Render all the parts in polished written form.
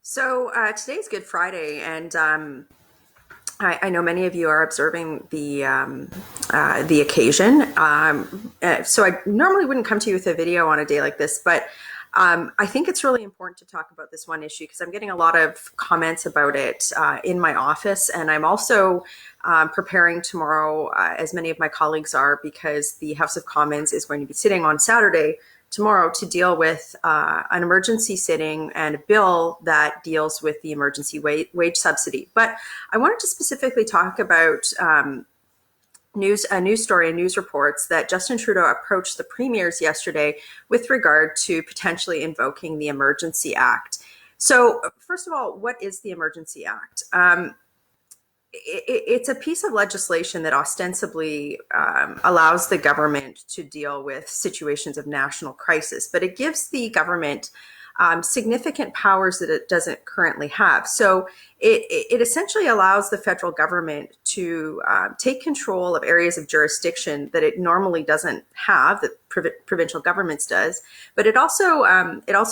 So today's Good Friday, and I know many of you are observing the occasion. So I normally wouldn't come to you with a video on a day like this, but I think it's really important to talk about this one issue because I'm getting a lot of comments about it in my office, and I'm also preparing tomorrow, as many of my colleagues are, because the House of Commons is going to be sitting on Saturday tomorrow to deal with an emergency sitting and a bill that deals with the emergency wage subsidy. But I wanted to specifically talk about a news story and news reports that Justin Trudeau approached the premiers yesterday with regard to potentially invoking the Emergency Act. So first of all, what is the Emergency Act? It's a piece of legislation that ostensibly allows the government to deal with situations of national crisis, but it gives the government significant powers that it doesn't currently have. So it essentially allows the federal government to take control of areas of jurisdiction that it normally doesn't have, that provincial governments does. But it also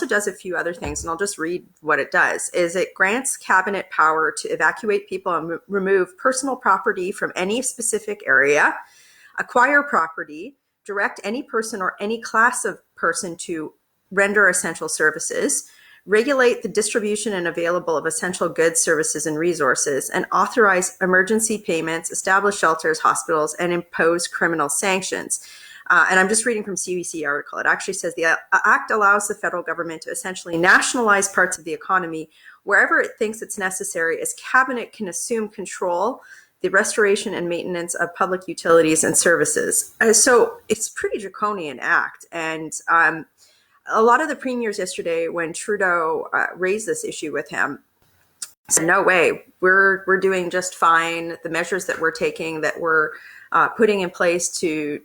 does a few other things, and I'll just read what it does. Is it grants cabinet power to evacuate people and remove personal property from any specific area, acquire property, direct any person or any class of person to render essential services, regulate the distribution and available of essential goods, services, and resources, and authorize emergency payments, establish shelters, hospitals, and impose criminal sanctions. And I'm just reading from CBC article. It actually says the act allows the federal government to essentially nationalize parts of the economy wherever it thinks it's necessary, as cabinet can assume control the restoration and maintenance of public utilities and services. So it's a pretty draconian act. And a lot of the premiers yesterday, when Trudeau raised this issue with him, said, no way, we're doing just fine. The measures that we're taking, that we're putting in place to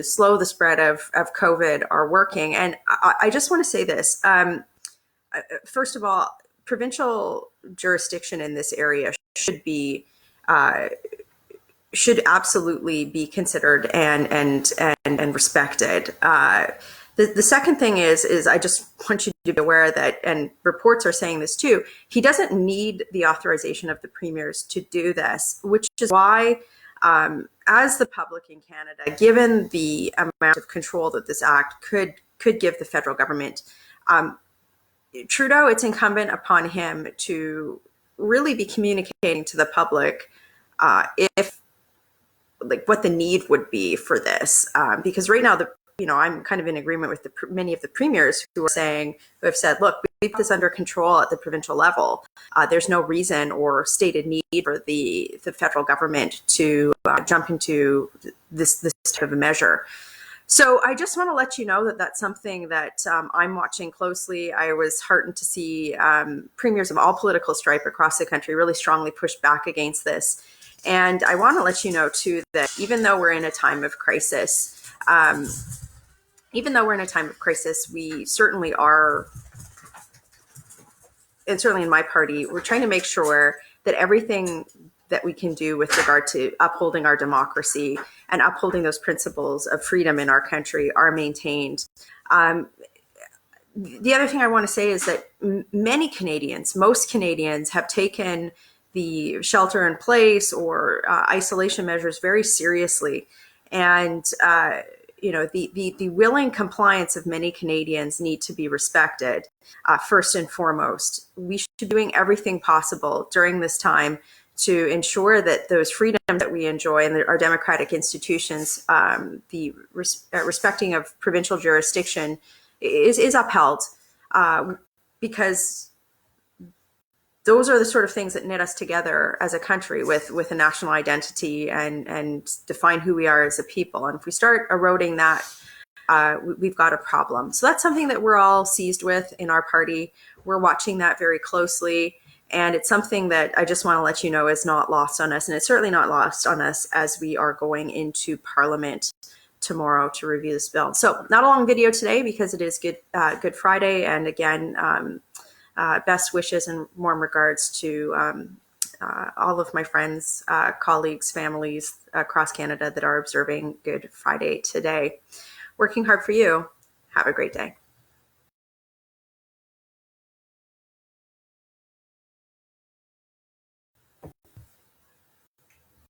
slow the spread of COVID are working. And I just want to say this. First of all, provincial jurisdiction in this area should absolutely be considered and respected. The second thing is I just want you to be aware that, and reports are saying this too, he doesn't need the authorization of the premiers to do this, which is why, as the public in Canada, given the amount of control that this act could give the federal government, Trudeau, it's incumbent upon him to really be communicating to the public if, like, what the need would be for this, because right now I'm kind of in agreement with many of the premiers who have said, look, we put this under control at the provincial level. There's no reason or stated need for the federal government to jump into this type of a measure. So I just want to let you know that that's something that I'm watching closely. I was heartened to see premiers of all political stripe across the country really strongly push back against this. And I want to let you know, too, that even though we're in a time of crisis, we certainly are, and certainly in my party, we're trying to make sure that everything that we can do with regard to upholding our democracy and upholding those principles of freedom in our country are maintained. The other thing I want to say is that most Canadians have taken the shelter in place or isolation measures very seriously. And the willing compliance of many Canadians need to be respected. First and foremost, we should be doing everything possible during this time to ensure that those freedoms that we enjoy in our democratic institutions, the respecting of provincial jurisdiction, is upheld, because those are the sort of things that knit us together as a country with a national identity and define who we are as a people. And if we start eroding that, we've got a problem. So that's something that we're all seized with in our party. We're watching that very closely. And it's something that I just want to let you know is not lost on us. And it's certainly not lost on us as we are going into Parliament tomorrow to review this bill. So not a long video today because it is Good Friday. And again, best wishes and warm regards to all of my friends, colleagues, families across Canada that are observing Good Friday today. Working hard for you. Have a great day.